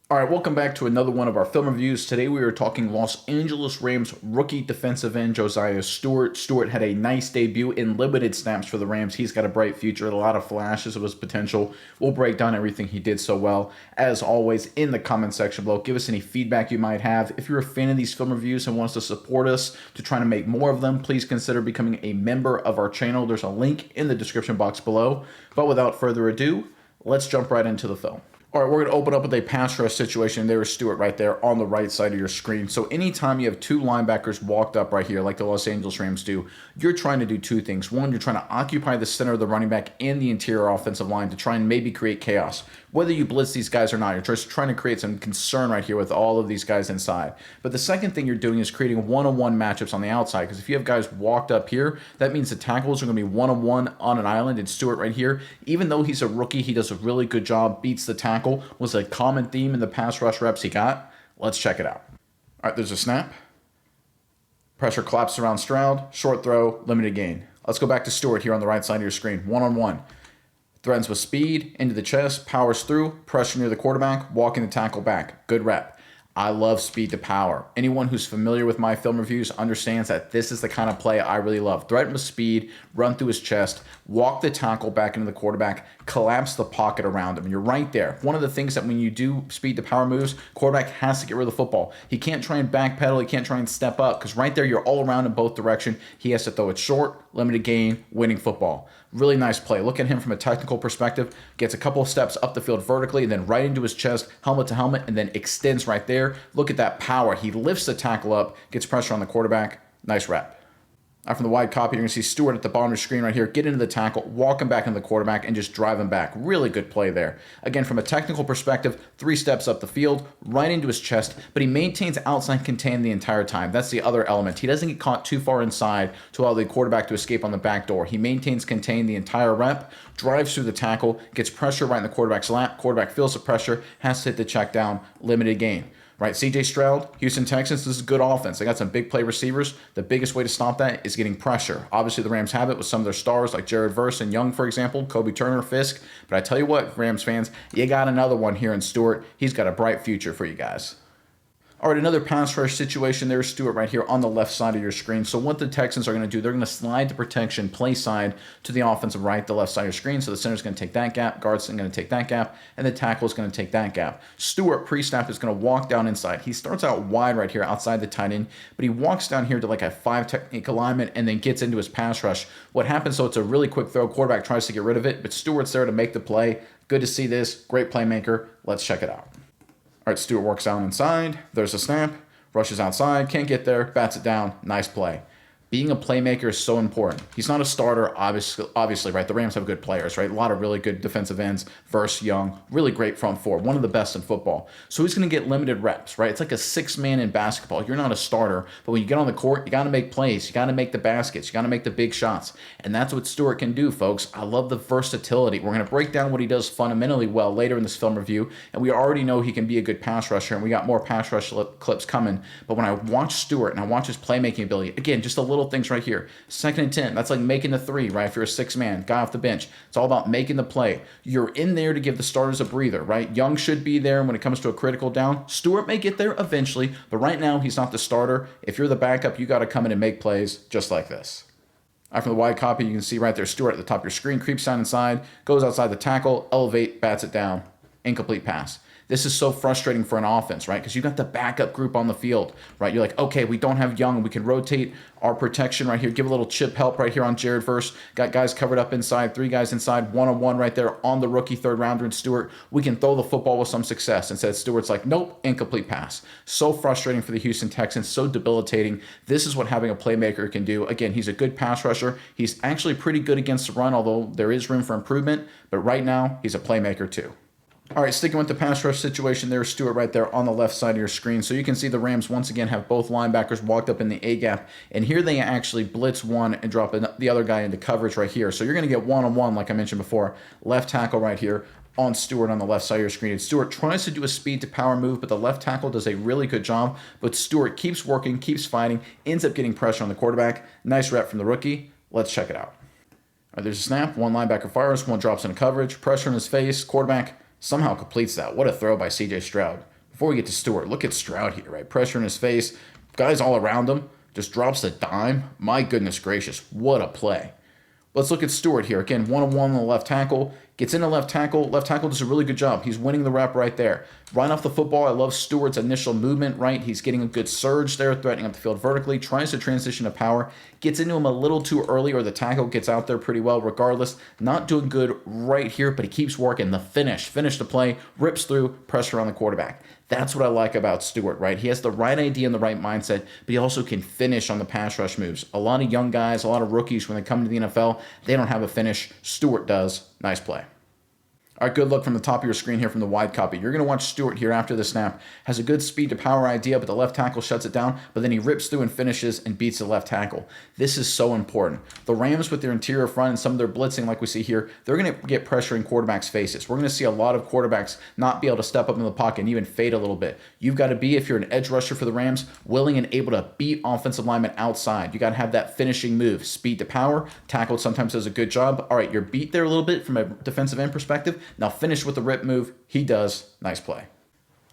All right, welcome back to another one of our film reviews. Today we are talking Los Angeles Rams rookie defensive end Josiah Stewart. Stewart had a nice debut in limited snaps for the Rams. He's got a bright future, a lot of flashes of his potential. We'll break down everything he did so well. As always, in the comment section below, give us any feedback you might have. If you're a fan of these film reviews and wants to support us to try to make more of them, please consider becoming a member of our channel. There's a link in the description box below. But without further ado, let's jump right into the film. All right, we're going to open up with a pass rush situation. There is Stewart right there on the right side of your screen. So anytime you have two linebackers walked up right here, like the Los Angeles Rams do, you're trying to do two things. One, you're trying to occupy the center of the running back and the interior offensive line to try and maybe create chaos. Whether you blitz these guys or not, you're just trying to create some concern right here with all of these guys inside. But the second thing you're doing is creating one-on-one matchups on the outside, because if you have guys walked up here, that means the tackles are going to be one-on-one on an island. And Stewart right here, even though he's a rookie, he does a really good job, beats the tackle, was a common theme in the pass rush reps he got. Let's check it out. All right, there's a snap. Pressure collapses around Stroud. Short throw, limited gain. Let's go back to Stewart here on the right side of your screen. One-on-one. Threatens with speed, into the chest, powers through, pressure near the quarterback, walking the tackle back. Good rep. I love speed to power. Anyone who's familiar with my film reviews understands that this is the kind of play I really love. Threaten with speed, run through his chest, walk the tackle back into the quarterback, collapse the pocket around him. And you're right there. One of the things that when you do speed to power moves, quarterback has to get rid of the football. He can't try and backpedal. He can't try and step up, because right there you're all around in both directions. He has to throw it short, limited gain, winning football. Really nice play. Look at him from a technical perspective. Gets a couple of steps up the field vertically, and then right into his chest, helmet to helmet, and then extends right there. Look at that power. He lifts the tackle up, gets pressure on the quarterback. Nice rep. Now from the wide copy, you're going to see Stewart at the bottom of the screen right here. Get into the tackle, walk him back into the quarterback, and just drive him back. Really good play there. Again, from a technical perspective, 3 steps up the field, right into his chest, but he maintains outside contain the entire time. That's the other element. He doesn't get caught too far inside to allow the quarterback to escape on the back door. He maintains contain the entire rep, drives through the tackle, gets pressure right in the quarterback's lap. Quarterback feels the pressure, has to hit the check down, limited gain. Right, C.J. Stroud, Houston Texans, this is good offense. They got some big play receivers. The biggest way to stop that is getting pressure. Obviously, the Rams have it with some of their stars like Jared Verse and Young, for example, Kobe Turner, Fisk. But I tell you what, Rams fans, you got another one here in Stewart. He's got a bright future for you guys. All right, another pass rush situation. There's Stewart right here on the left side of your screen. So what the Texans are going to do, they're going to slide the protection play side to the offensive right, the left side of your screen. So the center's going to take that gap, guard's going to take that gap, and the tackle is going to take that gap. Stewart, pre-snap, is going to walk down inside. He starts out wide right here outside the tight end, but he walks down here to like a 5 technique alignment and then gets into his pass rush. What happens, so it's a really quick throw. Quarterback tries to get rid of it, but Stewart's there to make the play. Good to see this. Great playmaker. Let's check it out. All right, Stewart works down inside. There's a snap. Rushes outside. Can't get there. Bats it down. Nice play. Being a playmaker is so important. He's not a starter, obviously, right? The Rams have good players, right? A lot of really good defensive ends. Verse, Young, really great front four. One of the best in football. So he's going to get limited reps, right? It's like a 6-man in basketball. You're not a starter, but when you get on the court, you got to make plays. You got to make the baskets. You got to make the big shots. And that's what Stewart can do, folks. I love the versatility. We're going to break down what he does fundamentally well later in this film review. And we already know he can be a good pass rusher, and we got more pass rush clips coming. But when I watch Stewart and I watch his playmaking ability, again, just a little things right here. 2nd and 10. That's like making the 3, right? If you're a 6-man, guy off the bench. It's all about making the play. You're in there to give the starters a breather, right? Young should be there when it comes to a critical down. Stewart may get there eventually, but right now he's not the starter. If you're the backup, you got to come in and make plays just like this. After the wide copy, you can see right there Stewart at the top of your screen, creeps down inside, goes outside the tackle, elevate, bats it down. Incomplete pass. This is so frustrating for an offense, right? Because you got the backup group on the field, right? You're like, okay, we don't have Young. We can rotate our protection right here. Give a little chip help right here on Jared Verse. Got guys covered up inside, 3 guys inside, one-on-one right there on the rookie 3rd rounder in Stewart. We can throw the football with some success. Instead, Stewart's like, nope, incomplete pass. So frustrating for the Houston Texans, so debilitating. This is what having a playmaker can do. Again, he's a good pass rusher. He's actually pretty good against the run, although there is room for improvement. But right now, he's a playmaker too. All right, sticking with the pass rush situation, there's Stewart right there on the left side of your screen. So you can see the Rams once again have both linebackers walked up in the A-gap. And here they actually blitz one and drop the other guy into coverage right here. So you're going to get one-on-one, like I mentioned before. Left tackle right here on Stewart on the left side of your screen. And Stewart tries to do a speed to power move, but the left tackle does a really good job. But Stewart keeps working, keeps fighting, ends up getting pressure on the quarterback. Nice rep from the rookie. Let's check it out. All right, there's a snap. One linebacker fires, one drops into coverage. Pressure in his face. Quarterback somehow completes that. What a throw by C.J. Stroud. Before we get to Stewart, look at Stroud here, right? Pressure in his face. Guys all around him. Just drops the dime. My goodness gracious, what a play. Let's look at Stewart here. Again, one-on-one on the left tackle. Gets into left tackle. Left tackle does a really good job. He's winning the rep right there. Right off the football, I love Stewart's initial movement, right? He's getting a good surge there, threatening up the field vertically. Tries to transition to power. Gets into him a little too early, or the tackle gets out there pretty well regardless. Not doing good right here, but he keeps working. The finish the play, rips through, pressure on the quarterback. That's what I like about Stewart, right? He has the right idea and the right mindset, but he also can finish on the pass rush moves. A lot of young guys, a lot of rookies, when they come to the NFL, they don't have a finish. Stewart does. Nice play. All right, good look from the top of your screen here from the wide copy. You're going to watch Stewart here after the snap. Has a good speed to power idea, but the left tackle shuts it down, but then he rips through and finishes and beats the left tackle. This is so important. The Rams with their interior front and some of their blitzing like we see here, they're going to get pressure in quarterbacks' faces. We're going to see a lot of quarterbacks not be able to step up in the pocket and even fade a little bit. You've got to be, if you're an edge rusher for the Rams, willing and able to beat offensive linemen outside. You got to have that finishing move. Speed to power. Tackle sometimes does a good job. All right, you're beat there a little bit from a defensive end perspective. Now finish with the rip move. He does. Nice play.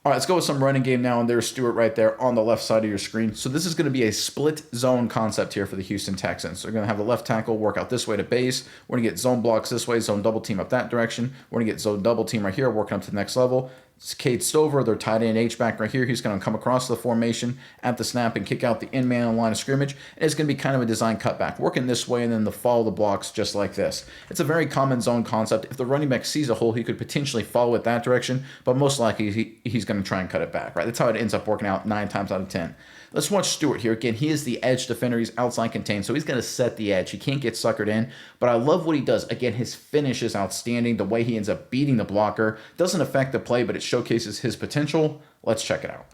All right, let's go with some running game now, and there's Stewart right there on the left side of your screen. So this is going to be a split zone concept here for the Houston Texans. So we're going to have the left tackle work out this way to base. We're going to get zone blocks this way, zone double team up that direction. We're going to get zone double team right here, working up to the next level. It's Cade Stover, their tight end H-back right here. He's going to come across the formation at the snap and kick out the in man on the line of scrimmage. And it's going to be kind of a design cutback, working this way and then follow the blocks just like this. It's a very common zone concept. If the running back sees a hole, he could potentially follow it that direction, but most likely he's going to try and cut it back, right? That's how it ends up working out 9 times out of 10. Let's watch Stewart here. Again, he is the edge defender. He's outside contained, so he's going to set the edge. He can't get suckered in, but I love what he does. Again, his finish is outstanding. The way he ends up beating the blocker doesn't affect the play, but it showcases his potential. Let's check it out.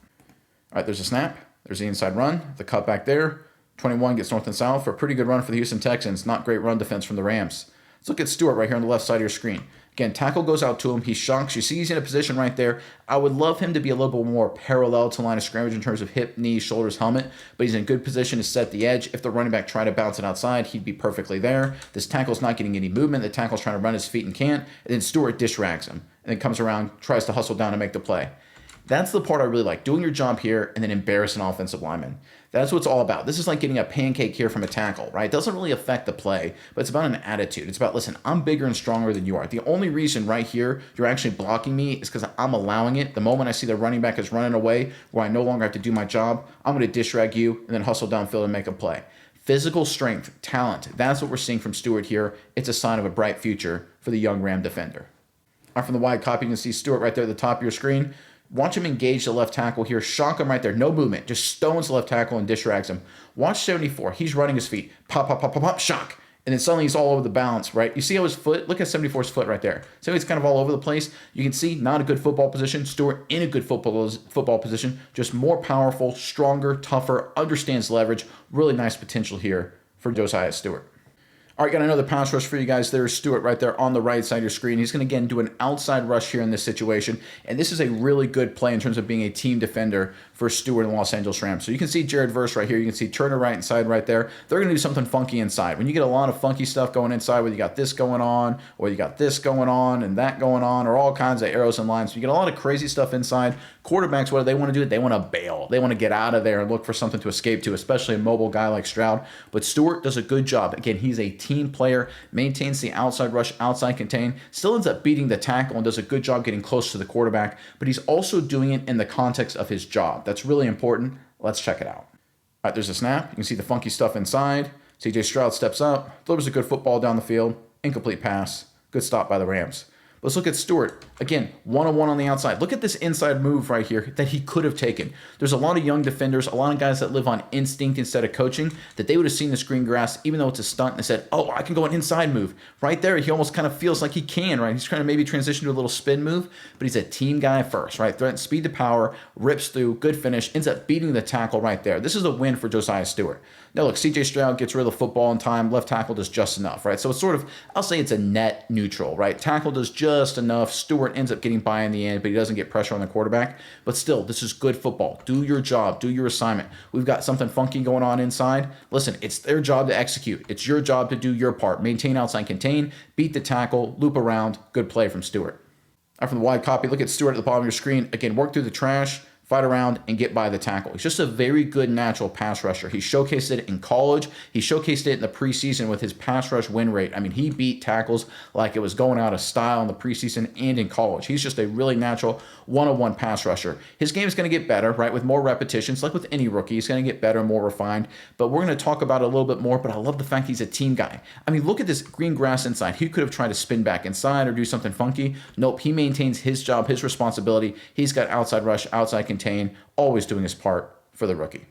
All right, there's a snap. There's the inside run. The cut back there. 21 gets north and south for a pretty good run for the Houston Texans. Not great run defense from the Rams. Let's look at Stewart right here on the left side of your screen. Again, tackle goes out to him. He shocks. You see he's in a position right there. I would love him to be a little bit more parallel to line of scrimmage in terms of hip, knee, shoulders, helmet, but he's in good position to set the edge. If the running back tried to bounce it outside, he'd be perfectly there. This tackle's not getting any movement. The tackle's trying to run his feet and can't. And then Stewart dish-rags him and then comes around, tries to hustle down and make the play. That's the part I really like, doing your job here and then embarrass an offensive lineman. That's what it's all about. This is like getting a pancake here from a tackle, right? It doesn't really affect the play, but it's about an attitude. It's about, listen, I'm bigger and stronger than you are. The only reason right here you're actually blocking me is because I'm allowing it. The moment I see the running back is running away where I no longer have to do my job, I'm going to dish rag you and then hustle downfield and make a play. Physical strength, talent, that's what we're seeing from Stewart here. It's a sign of a bright future for the young Ram defender. All right, from the wide copy, you can see Stewart right there at the top of your screen. Watch him engage the left tackle here. Shock him right there. No movement. Just stones the left tackle and dish rags him. Watch 74. He's running his feet. Pop, pop, pop, pop, pop. Shock. And then suddenly he's all over the balance, right? You see how his foot, look at 74's foot right there. So he's kind of all over the place. You can see not a good football position. Stewart in a good football position. Just more powerful, stronger, tougher, understands leverage. Really nice potential here for Josiah Stewart. All right, got another pass rush for you guys. There's Stewart right there on the right side of your screen. He's going to, again, do an outside rush here in this situation. And this is a really good play in terms of being a team defender for Stewart and the Los Angeles Rams. So you can see Jared Verse right here. You can see Turner right inside right there. They're going to do something funky inside. When you get a lot of funky stuff going inside, whether you got this going on, or you got this going on, and that going on, or all kinds of arrows and lines. So you get a lot of crazy stuff inside. Quarterbacks, what do they want to do? They want to bail. They want to get out of there and look for something to escape to, especially a mobile guy like Stroud. But Stewart does a good job. Again, he's a team player, maintains the outside rush, outside contain, still ends up beating the tackle and does a good job getting close to the quarterback, but he's also doing it in the context of his job. That's really important. Let's check it out. All right, there's a snap. You can see the funky stuff inside. CJ Stroud steps up, delivers a good football down the field, incomplete pass, good stop by the Rams. Let's look at Stewart. Again, one-on-one on the outside. Look at this inside move right here that he could have taken. There's a lot of young defenders, a lot of guys that live on instinct instead of coaching, that they would have seen this green grass, even though it's a stunt, and they said, oh, I can go an inside move. Right there, he almost kind of feels like he can, right? He's trying to maybe transition to a little spin move, but he's a team guy first, right? Threat, speed to power, rips through, good finish, ends up beating the tackle right there. This is a win for Josiah Stewart. Now, look, CJ Stroud gets rid of the football in time. Left tackle does just enough, right? So it's sort of, I'll say it's a net neutral, right? Tackle does just enough. Stewart ends up getting by in the end, but he doesn't get pressure on the quarterback. But still, this is good football. Do your job. Do your assignment. We've got something funky going on inside. Listen, it's their job to execute. It's your job to do your part. Maintain outside contain, beat the tackle, loop around. Good play from Stewart. From the wide copy, look at Stewart at the bottom of your screen. Again, work through the trash, fight around, and get by the tackle. He's just a very good natural pass rusher. He showcased it in college. He showcased it in the preseason with his pass rush win rate. I mean, he beat tackles like it was going out of style in the preseason and in college. He's just a really natural one-on-one pass rusher. His game is going to get better, right, with more repetitions. Like with any rookie, he's going to get better and more refined. But we're going to talk about it a little bit more, but I love the fact he's a team guy. I mean, look at this green grass inside. He could have tried to spin back inside or do something funky. Nope, he maintains his job, his responsibility. He's got outside rush, outside contain, always doing his part for the rookie.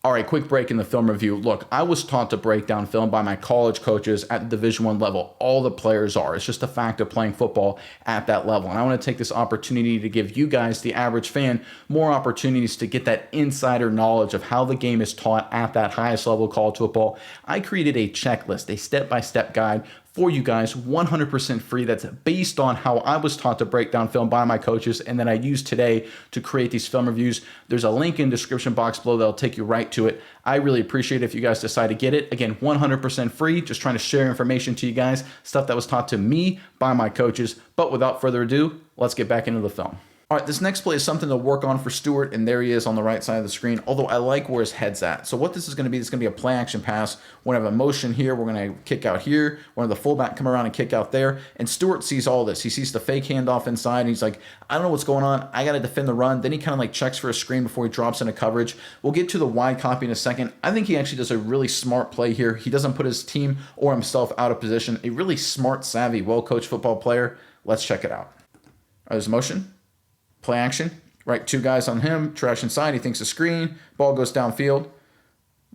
All right, quick break in the film review. Look, I was taught to break down film by my college coaches at the Division I level. All the players are. It's just a fact of playing football at that level. And I want to take this opportunity to give you guys, the average fan, more opportunities to get that insider knowledge of how the game is taught at that highest level of college football. I created a checklist, a step-by-step guide for you guys, 100% free. That's based on how I was taught to break down film by my coaches and that I use today to create these film reviews. There's a link in the description box below that'll take you right to it. I really appreciate it if you guys decide to get it. Again, 100% free, just trying to share information to you guys, stuff that was taught to me by my coaches. But without further ado, let's get back into the film. All right, this next play is something to work on for Stewart, and there he is on the right side of the screen, although I like where his head's at. So what this is going to be, it's going to be a play action pass. We're going to have a motion here. We're going to kick out here. We're going to have the fullback come around and kick out there. And Stewart sees all this. He sees the fake handoff inside, and he's like, I don't know what's going on. I got to defend the run. Then he kind of like checks for a screen before he drops into coverage. We'll get to the wide copy in a second. I think he actually does a really smart play here. He doesn't put his team or himself out of position. A really smart, savvy, well-coached football player. Let's check it out. All right, there's motion. Play action, right? Two guys on him, trash inside. He thinks a screen, ball goes downfield,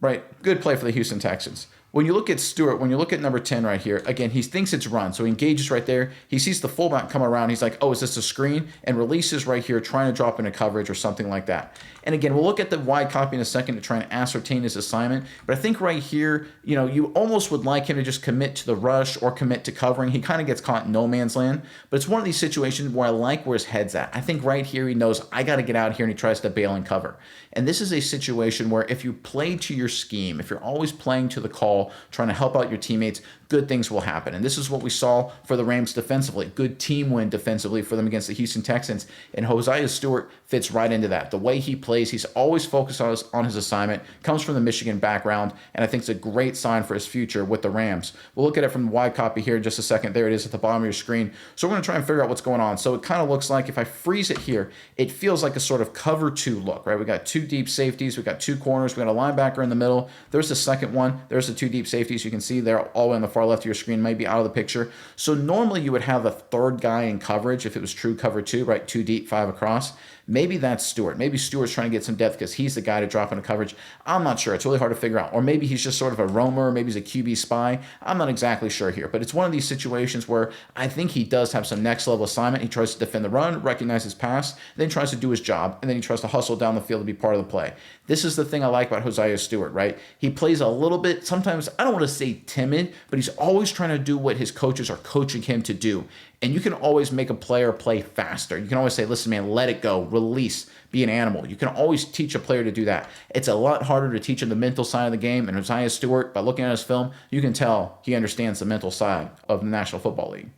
right? Good play for the Houston Texans. When you look at Stewart, when you look at number 10 right here, again, he thinks it's run. So he engages right there. He sees the fullback come around. He's like, oh, is this a screen? And releases right here, trying to drop into coverage or something like that. And again, we'll look at the wide copy in a second to try and ascertain his assignment. But I think right here, you almost would like him to just commit to the rush or commit to covering. He kind of gets caught in no man's land. But it's one of these situations where I like where his head's at. I think right here he knows, I got to get out here, and he tries to bail and cover. And this is a situation where if you play to your scheme, if you're always playing to the call, trying to help out your teammates, good things will happen. And this is what we saw for the Rams defensively. Good team win defensively for them against the Houston Texans. And Josiah Stewart fits right into that. The way he plays, he's always focused on his assignment, comes from the Michigan background, and I think it's a great sign for his future with the Rams. We'll look at it from the wide copy here in just a second. There it is at the bottom of your screen. So we're going to try and figure out what's going on. So it kind of looks like, if I freeze it here, it feels like a sort of cover two look, right? We got two deep safeties. We got two corners. We got a linebacker in the middle. There's the second one. There's the two deep safeties. You can see they're all the way on the far left of your screen, might be out of the picture. So normally you would have a third guy in coverage if it was true cover two, right? Two deep, five across. Maybe that's Stewart. Maybe Stewart's trying to get some depth because he's the guy to drop into coverage. I'm not sure. It's really hard to figure out. Or maybe he's just sort of a roamer. Maybe he's a QB spy. I'm not exactly sure here. But it's one of these situations where I think he does have some next level assignment. He tries to defend the run, recognizes pass, then tries to do his job, and then he tries to hustle down the field to be part of the play. This is the thing I like about Josiah Stewart, right? He plays a little bit, sometimes, I don't want to say timid, but he's always trying to do what his coaches are coaching him to do. And you can always make a player play faster. You can always say, listen, man, let it go, release, be an animal. You can always teach a player to do that. It's a lot harder to teach him the mental side of the game. And Josiah Stewart, by looking at his film, you can tell he understands the mental side of the National Football League.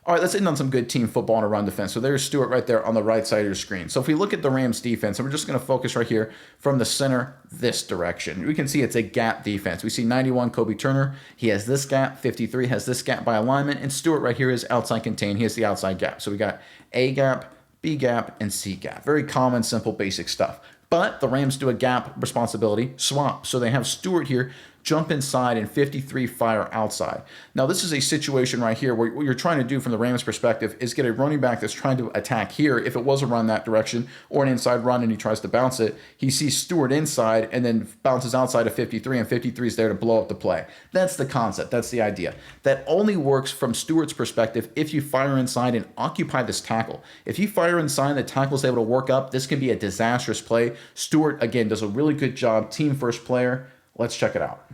All right, let's end on some good team football and a run defense. So there's Stewart right there on the right side of your screen. So if we look at the Rams defense, and we're just going to focus right here from the center this direction, we can see it's a gap defense. We see 91, Kobe Turner. He has this gap. 53 has this gap by alignment. And Stewart right here is outside contain. He has the outside gap. So we got A gap, B gap, and C gap. Very common, simple, basic stuff. But the Rams do a gap responsibility swap. So they have Stewart here jump inside and 53 fire outside. Now this is a situation right here where what you're trying to do from the Rams perspective is get a running back that's trying to attack here. If it was a run that direction or an inside run and he tries to bounce it, he sees Stewart inside and then bounces outside of 53, and 53 is there to blow up the play. That's the concept. That's the idea. That only works from Stewart's perspective if you fire inside and occupy this tackle. If you fire inside and the tackle's able to work up, this can be a disastrous play. Stewart, again, does a really good job. Team first player. Let's check it out.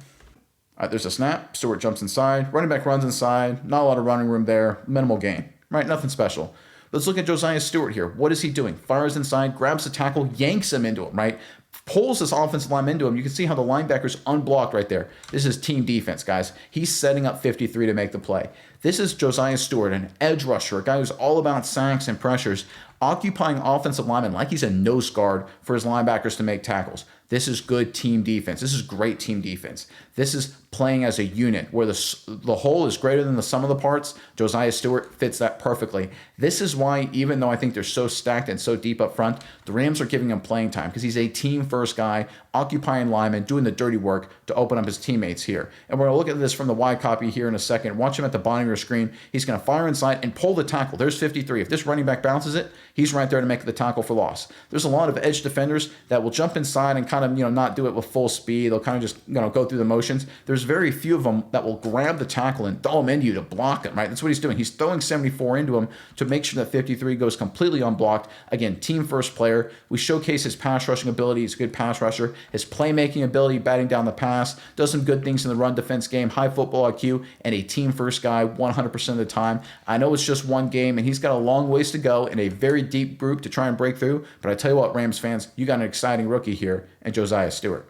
All right, there's a snap. Stewart jumps inside. Running back runs inside. Not a lot of running room there. Minimal gain. Right? Nothing special. Let's look at Josiah Stewart here. What is he doing? Fires inside, grabs the tackle, yanks him into him, right? pulls this offensive line into him. You can see how the linebacker's unblocked right there. This is team defense, guys. He's setting up 53 to make the play. This is Josiah Stewart, an edge rusher, a guy who's all about sacks and pressures, occupying offensive linemen like he's a nose guard for his linebackers to make tackles. This is good team defense. This is great team defense. This is playing as a unit where the whole is greater than the sum of the parts. Josiah Stewart fits that perfectly. This is why, even though I think they're so stacked and so deep up front, the Rams are giving him playing time because he's a team-first guy, occupying linemen, doing the dirty work to open up his teammates here. And we're going to look at this from the wide copy here in a second. Watch him at the bottom of your screen. He's going to fire inside and pull the tackle. There's 53. If this running back bounces it, he's right there to make the tackle for loss. There's a lot of edge defenders that will jump inside and kind of, not do it with full speed. They'll kind of just, go through the motions. There's very few of them that will grab the tackle and throw him into you to block him, right? That's what he's doing. He's throwing 74 into him to make sure that 53 goes completely unblocked. Again, team first player. We showcase his pass rushing ability. He's a good pass rusher. His playmaking ability, batting down the pass, does some good things in the run defense game, high football IQ, and a team first guy 100% of the time. I know it's just one game, and he's got a long ways to go in a very deep group to try and break through, but I tell you what, Rams fans, you got an exciting rookie here in Josiah Stewart.